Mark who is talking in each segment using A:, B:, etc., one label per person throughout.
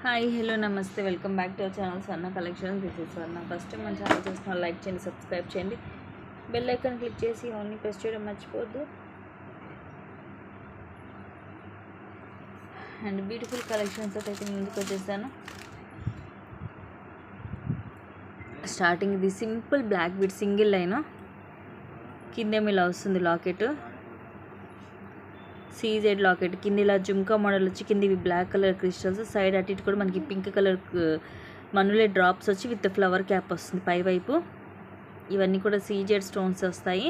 A: Hi hello నమస్తే welcome back to our channel Swarna collection. This is Swarna. First time మన channel చూసిన like చేయండి, subscribe చేయండి, bell icon click చేసి only press చేయడం మర్చిపోవద్దు. అండ్ బ్యూటిఫుల్ కలెక్షన్స్ అయితే ముందుకు వచ్చేసాను. స్టార్టింగ్ ఇది simple black bead single line, కిందేమో ఇలా వస్తుంది లాకెట్, సీజెడ్ లాకెట్, కింద ఇలా జుమ్కా మోడల్ వచ్చి కింద ఇవి బ్లాక్ కలర్ క్రిస్టల్స్, సైడ్ అటు ఇటు కూడా మనకి పింక్ కలర్ మనులే డ్రాప్స్ వచ్చి విత్ ఫ్లవర్ క్యాప్ వస్తుంది పై వైపు. ఇవన్నీ కూడా సీజెడ్ స్టోన్స్ వస్తాయి.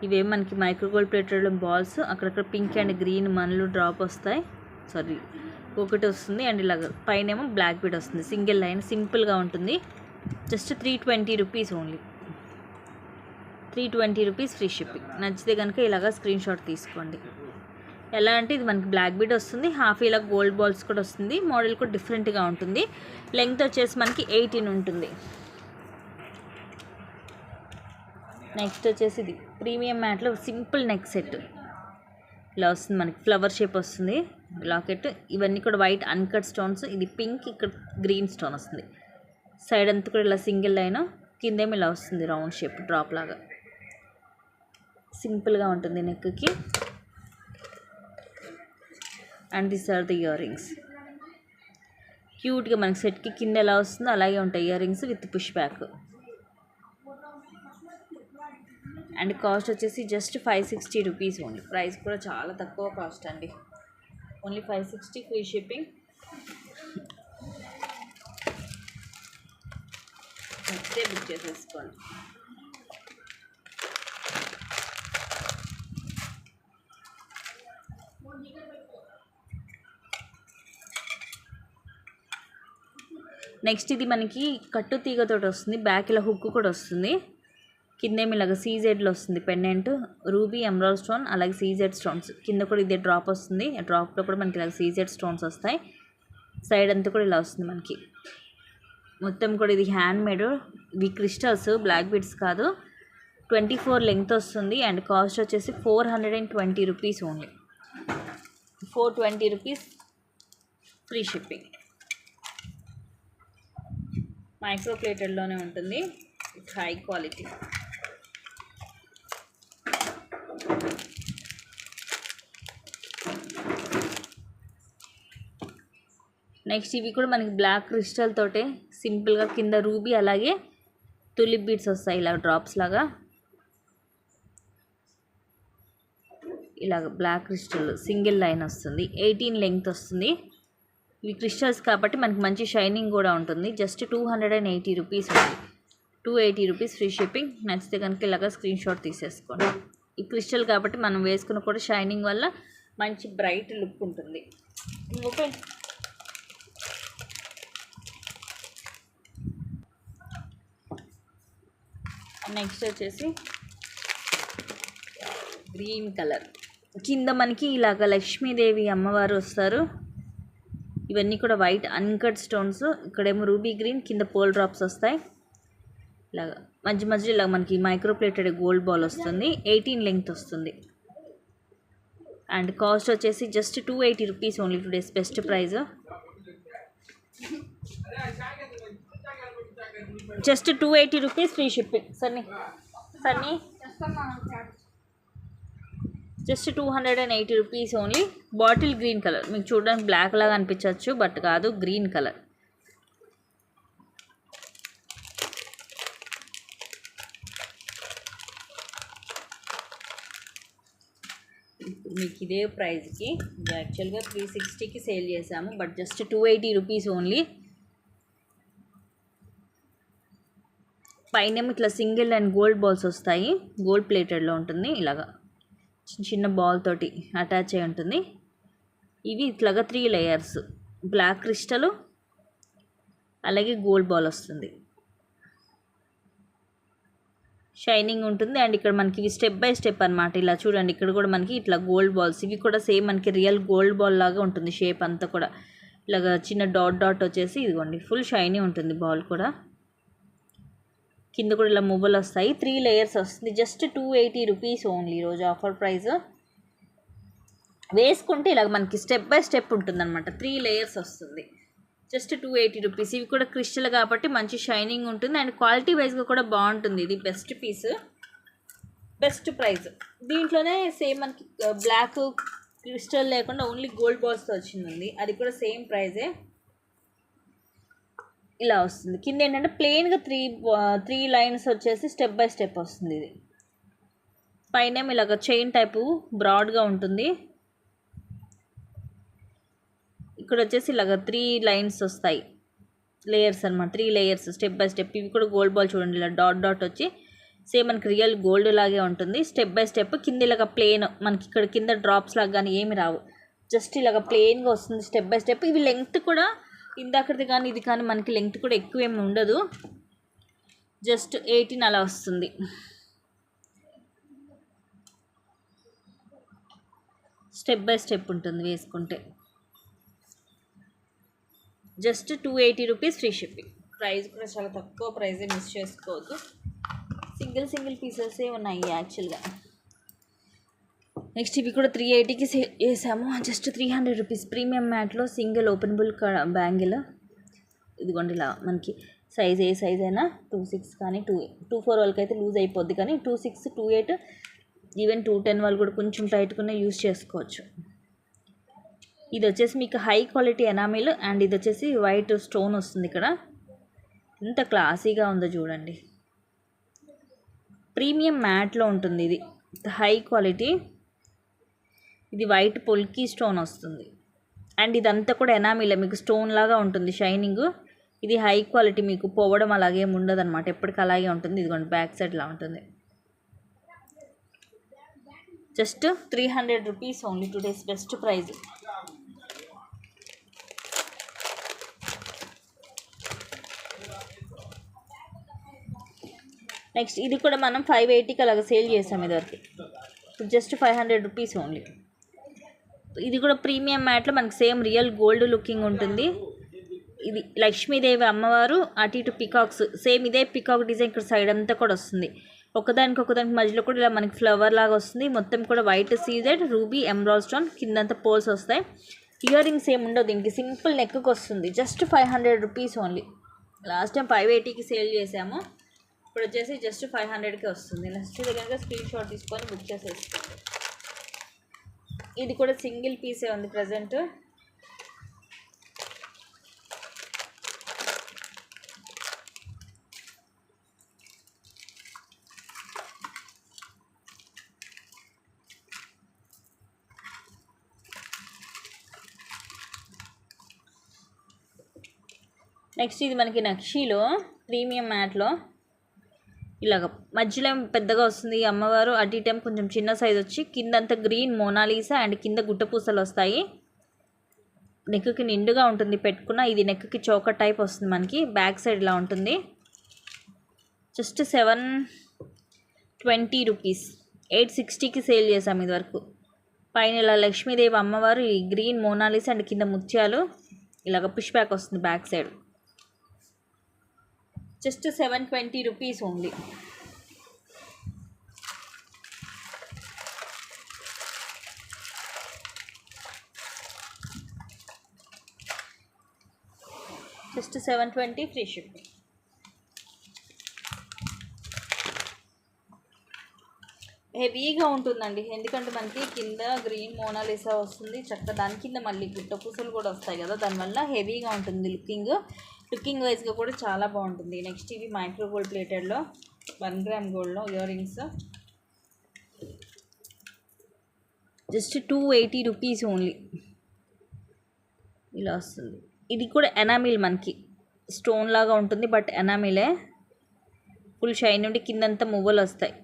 A: ఇవేం మనకి మైక్రో గోల్డ్ ప్లేటెడ్ బాల్స్, అక్కడక్కడ పింక్ అండ్ గ్రీన్ మనులు డ్రాప్ వస్తాయి, సారీ ఒకటి వస్తుంది. అండ్ ఇలాగ పైన ఏమో బ్లాక్ బీడ్ వస్తుంది. సింగిల్ లైన్ సింపుల్గా ఉంటుంది. Just 320 rupees only. 320 rupees free shipping. నచ్చితే కనుక ఇలాగా స్క్రీన్ షాట్ తీసుకోండి. ఎలా అంటే ఇది మనకి బ్లాక్ బీడ్ వస్తుంది, హాఫ్ ఇలా గోల్డ్ బాల్స్ కూడా వస్తుంది. మోడల్ కూడా డిఫరెంట్గా ఉంటుంది. లెంగ్త్ వచ్చేసి మనకి 18 ఉంటుంది. నెక్స్ట్ వచ్చేసి ఇది ప్రీమియం మ్యాట్లో సింపుల్ నెక్ సెట్ ఇలా వస్తుంది. మనకి ఫ్లవర్ షేప్ వస్తుంది లాకెట్. ఇవన్నీ కూడా వైట్ అన్కట్ స్టోన్స్. ఇది పింక్, ఇక్కడ గ్రీన్ స్టోన్ వస్తుంది. సైడ్ అంతా కూడా ఇలా సింగిల్ లైన్, కిందేమో ఇలా వస్తుంది రౌండ్ షేప్ డ్రాప్ లాగా. సింపుల్గా ఉంటుంది నెక్కి. And this are the earrings. క్యూట్గా మనకి సెట్కి కింద ఎలా వస్తుందో అలాగే ఉంటాయి earrings with push back. And cost వచ్చేసి జస్ట్ 560 రూపీస్ ఓన్లీ. ప్రైస్ కూడా చాలా తక్కువ కాస్ట్ అండి, only 560 free shipping. Next book చేసేసుకోండి. నెక్స్ట్ ఇది మనకి కట్టు తీగతో వస్తుంది. బ్యాక్ ఇలా హుక్ కూడా వస్తుంది. కిందేమి ఇలాగ సీజెడ్లో వస్తుంది పెండెంట్, రూబీ ఎమరాల్డ్ స్టోన్, అలాగే సీజెడ్ స్టోన్స్. కింద కూడా ఇదే డ్రాప్ వస్తుంది. ఆ డ్రాప్లో కూడా మనకి ఇలాగ సీజెడ్ స్టోన్స్ వస్తాయి. సైడ్ అంతా కూడా ఇలా వస్తుంది మనకి. మొత్తం కూడా ఇది హ్యాండ్ మేడ్. ఇవి క్రిస్టల్స్, బ్లాక్ బీడ్స్ కాదు. 24 లెంగ్త్ వస్తుంది. అండ్ కాస్ట్ వచ్చేసి 420 rupees only. 420 rupees free shipping. Micro ప్లేటెడ్లోనే ఉంటుంది, హై క్వాలిటీ. నెక్స్ట్ ఇవి కూడా మనకి బ్లాక్ క్రిస్టల్ తోటే సింపుల్గా కింద రూబీ అలాగే తులిప్ బీడ్స్ వస్తాయి ఇలా డ్రాప్స్ లాగా. ఇలాగ బ్లాక్ క్రిస్టల్ సింగిల్ లైన్ వస్తుంది. 18 లెంగ్త్ వస్తుంది. ఇవి క్రిస్టల్స్ కాబట్టి మనకి మంచి షైనింగ్ కూడా ఉంటుంది. జస్ట్ 280 రూపీస్ ఉంది. 280 రూపీస్ ఫ్రీ షిప్పింగ్. నచ్చితే కనుక ఇలాగ స్క్రీన్ షాట్ తీసేసుకోండి. ఈ క్రిస్టల్ కాబట్టి మనం వేసుకున్న కూడా షైనింగ్ వల్ల మంచి బ్రైట్ లుక్ ఉంటుంది. ఓకే, నెక్స్ట్ వచ్చేసి గ్రీన్ కలర్. కింద మనకి ఇలాగ లక్ష్మీదేవి అమ్మవారు వస్తారు. ఇవన్నీ కూడా వైట్ అన్కట్ స్టోన్స్. ఇక్కడేమో రూబీ గ్రీన్, కింద పోల్ డ్రాప్స్ వస్తాయి. ఇలాగా మధ్య మధ్యలో ఇలా మనకి మైక్రో ప్లేటెడ్ గోల్డ్ బాల్ వస్తుంది. 18 లెంగ్త్ వస్తుంది. అండ్ కాస్ట్ వచ్చేసి just 280 rupees only. Today's best price. Just 280 rupees free shipping. Sunny just 280 rupees only. Bottle green colour. మీకు చూడడానికి బ్లాక్ లాగా అనిపించవచ్చు, బట్ కాదు, గ్రీన్ కలర్. మీకు ఇదే ప్రైస్కి యాక్చువల్గా 360కి సేల్ చేసాము, బట్ జస్ట్ 280 రూపీస్ ఓన్లీ. పైన ఇట్లా సింగిల్ అండ్ గోల్డ్ బాల్స్ వస్తాయి. గోల్డ్ ప్లేటెడ్లో ఉంటుంది. ఇలాగా చిన్న చిన్న బాల్ తోటి అటాచ్ అయి ఉంటుంది. ఇవి ఇట్లాగా 3 లేయర్స్. బ్లాక్ క్రిస్టల్ అలాగే గోల్డ్ బాల్ వస్తుంది. షైనింగ్ ఉంటుంది. అండ్ ఇక్కడ మనకి ఇవి స్టెప్ బై స్టెప్ అనమాట. ఇలా చూడండి, ఇక్కడ కూడా మనకి ఇట్లా గోల్డ్ బాల్స్. ఇవి కూడా సేమ్ మనకి రియల్ గోల్డ్ బాల్ లాగా ఉంటుంది షేప్ అంతా కూడా. ఇలాగా చిన్న డాట్ డాట్ వచ్చేసి ఇదిగోండి ఫుల్ షైనీ ఉంటుంది బాల్ కూడా. కింద కూడా ఇలా మువ్వలు వస్తాయి. 3 లేయర్స్ వస్తుంది. Just 280 rupees only. ఈరోజు ఆఫర్ ప్రైస్. వేసుకుంటే ఇలా మనకి స్టెప్ బై స్టెప్ ఉంటుందన్నమాట. 3 లేయర్స్ వస్తుంది. Just 280 rupees. ఇవి కూడా క్రిస్టల్ కాబట్టి మంచి షైనింగ్ ఉంటుంది అండ్ క్వాలిటీ వైజ్గా కూడా బాగుంటుంది. ఇది బెస్ట్ పీస్, బెస్ట్ ప్రైస్. దీంట్లోనే సేమ్ మనకి బ్లాక్ క్రిస్టల్ లేకుండా ఓన్లీ గోల్డ్ బాల్స్తో వచ్చిందండి, అది కూడా సేమ్ ప్రైజే. ఇలా వస్తుంది. కింద ఏంటంటే ప్లెయిన్గా త్రీ లైన్స్ వచ్చేసి స్టెప్ బై స్టెప్ వస్తుంది. ఇది పైన ఇలాగ చైన్ టైపు బ్రాడ్గా ఉంటుంది. ఇక్కడ వచ్చేసి ఇలాగ 3 లైన్స్ వస్తాయి, లేయర్స్ అనమాట, 3 లేయర్స్ స్టెప్ బై స్టెప్. ఇవి కూడా గోల్డ్ బాల్ చూడండి, ఇలా డాట్ డాట్ వచ్చి సేమ్ మనకి రియల్ గోల్డ్ లాగే ఉంటుంది. స్టెప్ బై స్టెప్ కింద ఇలాగ ప్లెయిన్, మనకి ఇక్కడ కింద డ్రాప్స్ లాగా కానీ ఏమి రావు, జస్ట్ ఇలాగ ప్లెయిన్గా వస్తుంది స్టెప్ బై స్టెప్. ఇవి లెంగ్త్ కూడా ఇందాకది కానీ ఇది కానీ మనకి లెంగ్త్ కూడా ఎక్కువ ఏమి ఉండదు, జస్ట్ 18 అలా వస్తుంది. స్టెప్ బై స్టెప్ ఉంటుంది వేసుకుంటే. Just 280 rupees free shipping. Price కూడా చాలా తక్కువ ప్రైజే, మిస్ చేసుకోవద్దు. సింగిల్ పీసెసే ఉన్నాయి యాక్చువల్గా. నెక్స్ట్ ఇవి కూడా 380కి సేల్ చేసాము. జస్ట్ 300 రూపీస్ ప్రీమియం మ్యాట్లో సింగిల్ ఓపెనబుల్ బ్యాంగిల్. ఇదిగోండి ఇలా మనకి సైజ్ ఏ సైజ్ అయినా 26 కానీ 24 వాళ్ళకి అయితే లూజ్ అయిపోద్ది, కానీ 26, 28 ఈవెన్ 210 వాళ్ళు కూడా కొంచెం టైట్గానే యూజ్ చేసుకోవచ్చు. ఇది వచ్చేసి మీకు హై క్వాలిటీ ఎనామిల్ అండ్ ఇది వచ్చేసి వైట్ స్టోన్ వస్తుంది ఇక్కడ. ఎంత క్లాసీగా ఉందో చూడండి. ప్రీమియం మ్యాట్లో ఉంటుంది ఇది, హై క్వాలిటీ. ఇది వైట్ పొల్కీ స్టోన్ వస్తుంది అండ్ ఇదంతా కూడా ఎనామిల్, మీకు స్టోన్ లాగా ఉంటుంది షైనింగ్. ఇది హై క్వాలిటీ, మీకు పోవడం అలాగే ఉండదు అనమాట, ఎప్పటికీ అలాగే ఉంటుంది. ఇదిగోండి బ్యాక్ సైడ్ ఇలా ఉంటుంది. Just 300 rupees only, today's best price. Next ఇది కూడా మనం 580కి అలాగ సేల్ చేసాం ఇదివరకు, జస్ట్ 500 రూపీస్ ఓన్లీ. ఇది కూడా ప్రీమియం మ్యాట్లో మనకి సేమ్ రియల్ గోల్డ్ లుకింగ్ ఉంటుంది. ఇది లక్ష్మీదేవి అమ్మవారు, అటు ఇటు పికాక్స్, సేమ్ ఇదే పికాక్ డిజైన్ ఇక్కడ సైడ్ అంతా కూడా వస్తుంది. ఒకదానికి మధ్యలో కూడా ఇలా మనకి ఫ్లవర్ లాగా వస్తుంది. మొత్తం కూడా white CZ, ruby, emerald stone, కిందంతా పోల్స్ వస్తాయి. ఇయర్ రింగ్స్ ఏమి ఉండవు దీనికి, సింపుల్ నెక్కి వస్తుంది. Just 500 rupees only. Last time 580కి సేల్ చేసాము, ఇప్పుడు వచ్చేసి జస్ట్ 500కి వస్తుంది. నెక్స్ట్ దగ్గర స్క్రీన్ షాట్ తీసుకొని బుక్ చేసేసుకోండి. ఇది కూడా సింగిల్ పీసే ఉంది ప్రజెంట్. నెక్స్ట్ ఇది మనకి నక్షీలో ప్రీమియం మ్యాట్లో ఇలాగ మధ్యలో పెద్దగా వస్తుంది అమ్మవారు, అటు ఇటేం కొంచెం చిన్న సైజ్ వచ్చి కిందంతా గ్రీన్ మోనాలీసా అండ్ కింద గుట్టపూసలు వస్తాయి. నెక్కి నిండుగా ఉంటుంది పెట్టుకున్న. ఇది నెక్కి చోకర్ టైప్ వస్తుంది మనకి, బ్యాక్ సైడ్ ఇలా ఉంటుంది. జస్ట్ 720 రూపీస్, 860కి సేల్ చేసాం ఇది వరకు. పైన ఇలా లక్ష్మీదేవి అమ్మవారు, ఈ గ్రీన్ మోనాలీసా అండ్ కింద ముత్యాలు, ఇలాగ పుష్ బ్యాక్ వస్తుంది back side. Just 720 rupees only. Just 720 free shipping. హెవీగా ఉంటుందండి, ఎందుకంటే మనకి కింద గ్రీన్ మోనాలిసా వస్తుంది చక్కగా, దాని కింద మళ్ళీ గుట్ట పూసలు కూడా వస్తాయి కదా, దానివల్ల హెవీగా ఉంటుంది లుకింగ్ వైజ్గా కూడా చాలా బాగుంటుంది. నెక్స్ట్ ఇవి మైక్రో గోల్డ్ ప్లేటెడ్లో 1 గ్రామ్ గోల్డ్లో ear rings, just 280 rupees only. ఇలా వస్తుంది. ఇది కూడా ఎనామిల్, మనకి స్టోన్ లాగా ఉంటుంది బట్ ఎనామిలే, ఫుల్ షైన్ ఉండి కిందంతా మువ్వలు వస్తాయి.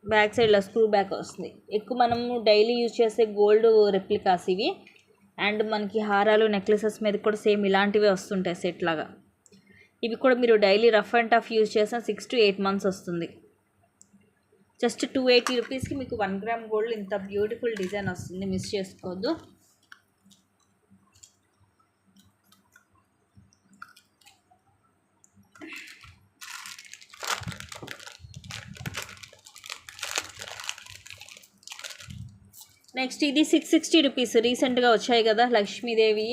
A: బ్యాక్ సైడ్లో స్క్రూ బ్యాక్ వస్తుంది. ఎక్కువ మనము డైలీ యూజ్ చేసే గోల్డ్ రెప్లికాస్ ఇవి. అండ్ మనకి హారాలు, నెక్లెసెస్ మీద కూడా సేమ్ ఇలాంటివే వస్తుంటాయి సెట్ లాగా. ఇవి కూడా మీరు daily rough and tough use చేసిన 6 to 8 months వస్తుంది. జస్ట్ 280 రూపీస్కి మీకు 1 గ్రామ్ గోల్డ్ ఇంత బ్యూటిఫుల్ డిజైన్ వస్తుంది, మిస్ చేసుకోవద్దు. నెక్స్ట్ ఇది 660 రూపీస్, రీసెంట్గా వచ్చాయి కదా లక్ష్మీదేవి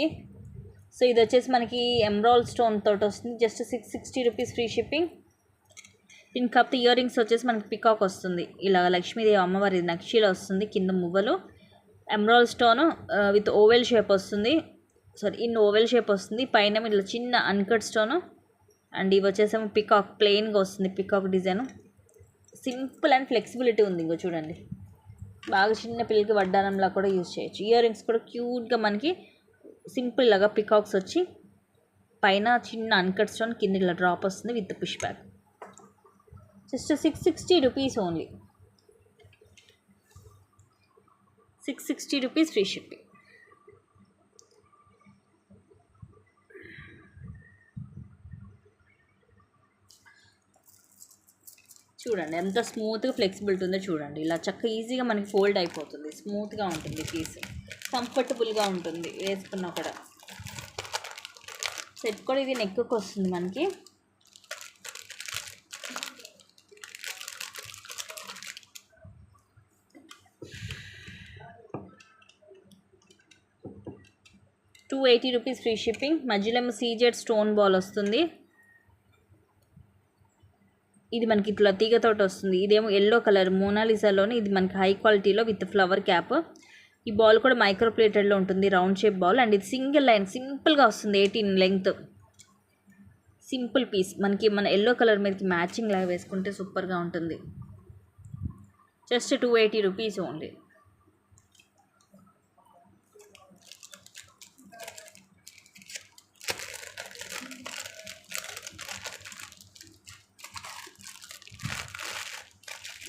A: సో ఇది వచ్చేసి మనకి ఎమరాల్డ్ స్టోన్ తోటి వస్తుంది. Just 660 rupees free shipping. దీని కాకపోతే ఇయర్ రింగ్స్ వచ్చేసి మనకి పికాక్ వస్తుంది. ఇలా లక్ష్మీదేవి అమ్మవారి నక్షిలో వస్తుంది. కింద మువ్వలు emerald stone with oval shape వస్తుంది. ఇన్ ఓవెల్ షేప్ వస్తుంది. పైన ఇట్లా చిన్న అన్కట్ స్టోన్ అండ్ ఇవి వచ్చేసేమో పికాక్ ప్లెయిన్గా వస్తుంది. Peacock design simple and flexibility ఉంది. ఇంకో చూడండి, బాగా చిన్న పిల్లలకి వడ్డానంలా కూడా యూజ్ చేయొచ్చు. ఇయర్ రింగ్స్ కూడా క్యూట్గా మనకి సింపుల్ లాగా పికాక్స్ వచ్చి పైన చిన్న అన్కట్ స్టోన్ కింద ఇలా డ్రాప్ వస్తుంది with push back. Just 660 rupees only. 660 rupees free shipping. చూడండి ఎంత స్మూత్గా ఫ్లెక్సిబిలిటీ ఉందో చూడండి. ఇలా చక్కగా ఈజీగా మనకి ఫోల్డ్ అయిపోతుంది. స్మూత్గా ఉంటుంది పీస్, కంఫర్టబుల్గా ఉంటుంది వేసుకున్నా కూడా. సెట్ కూడా ఇది నెక్కి వస్తుంది మనకి. $280 రూపీస్ ఫ్రీ షిప్పింగ్. మధ్యలో ఏమో సీజెడ్ స్టోన్ బాల్ వస్తుంది. ఇది మనకి ఇట్లా తీగతోటి వస్తుంది. ఇదేమో ఎల్లో కలర్ మోనాలిసాలోనే ఇది మనకి హై క్వాలిటీలో విత్ ఫ్లవర్ క్యాప్. ఈ బాల్ కూడా మైక్రో ప్లేటెడ్లో ఉంటుంది, రౌండ్ షేప్ బాల్. అండ్ ఇది సింగిల్ లైన్ సింపుల్గా వస్తుంది, 18 లెంగ్త్. సింపుల్ పీస్ మనకి మన ఎల్లో కలర్ మీదకి మ్యాచింగ్ లాగా వేసుకుంటే సూపర్గా ఉంటుంది. Just 280 rupees only.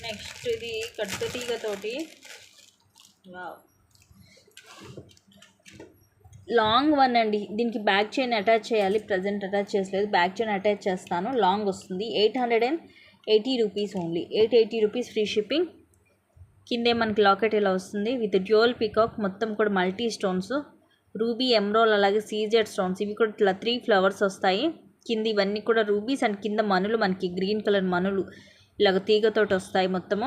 A: నెక్స్ట్ ఇది కట్టు తీగతోటి లాంగ్ వన్ అండి. దీనికి బ్యాక్ చైన్ అటాచ్ చేయాలి. ప్రజెంట్ అటాచ్ చేసలేదు, బ్యాక్ చైన్ అటాచ్ చేస్తాను. లాంగ్ వస్తుంది. 880 rupees only. 880 rupees free shipping. కిందే మనకి లాకెట్ ఇలా వస్తుంది విత్ డ్యూయల్ పికాక్. మొత్తం కూడా మల్టీ స్టోన్స్, రూబీ, ఎమరాల్డ్ అలాగే సీజెడ్ స్టోన్స్. ఇవి కూడా ఇట్లా 3 ఫ్లవర్స్ వస్తాయి కింద. ఇవన్నీ కూడా రూబీస్ అండ్ కింద మనులు మనకి గ్రీన్ కలర్ మనులు ఇలాగ తీగతోటి వస్తాయి మొత్తము.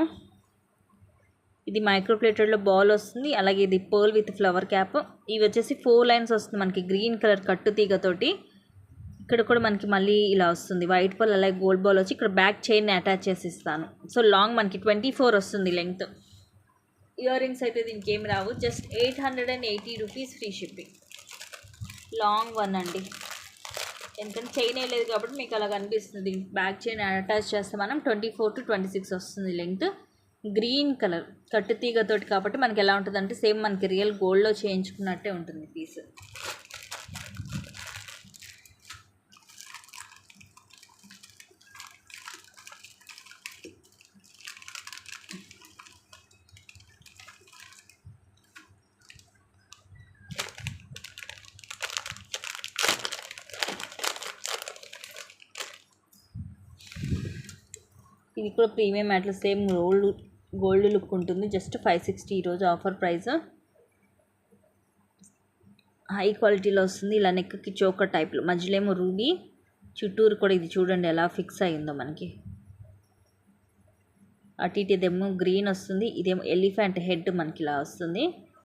A: ఇది మైక్రో ప్లేటెడ్లో బాల్ వస్తుంది. అలాగే ఇది పర్ల్ విత్ ఫ్లవర్ క్యాప్. ఇవి వచ్చేసి 4 లైన్స్ వస్తుంది మనకి గ్రీన్ కలర్ కట్టు తీగతోటి. ఇక్కడ కూడా మనకి మళ్ళీ ఇలా వస్తుంది వైట్ పర్ల్ అలాగే గోల్డ్ బాల్ వచ్చి ఇక్కడ బ్యాక్ చైన్ అటాచ్ చేసి ఇస్తాను. సో లాంగ్ మనకి 24 వస్తుంది లెంగ్త్. ఇయర్ రింగ్స్ అయితే దీనికి ఏమి రావు. Just 880 rupees free shipping. Long one అండి, ఎందుకంటే చైన్ వేయలేదు కాబట్టి మీకు అలా కనిపిస్తుంది. బ్యాక్ చైన్ అటాచ్ చేస్తే మనం 24 to 26 వస్తుంది లెంగ్త్. గ్రీన్ కలర్ కట్టు తీగతోటి కాబట్టి మనకి ఎలా ఉంటుంది అంటే సేమ్ మనకి రియల్ గోల్డ్లో చేయించుకున్నట్టే ఉంటుంది పీస్. ఇది కూడా ప్రీమియం మ్యాట్లో సేమ్ గోల్డ్ లుక్ ఉంటుంది. జస్ట్ 560 ఈరోజు ఆఫర్ ప్రైస్. హై క్వాలిటీలో వస్తుంది. ఇలా నెక్కి చోకర్ టైప్లో, మధ్యలో ఏమో రూబీ, చుట్టూరు కూడా ఇది చూడండి ఎలా ఫిక్స్ అయిందో మనకి. అటు ఇటు ఇదేమో గ్రీన్ వస్తుంది, ఇదేమో ఎలిఫెంట్ హెడ్ మనకి ఇలా వస్తుంది.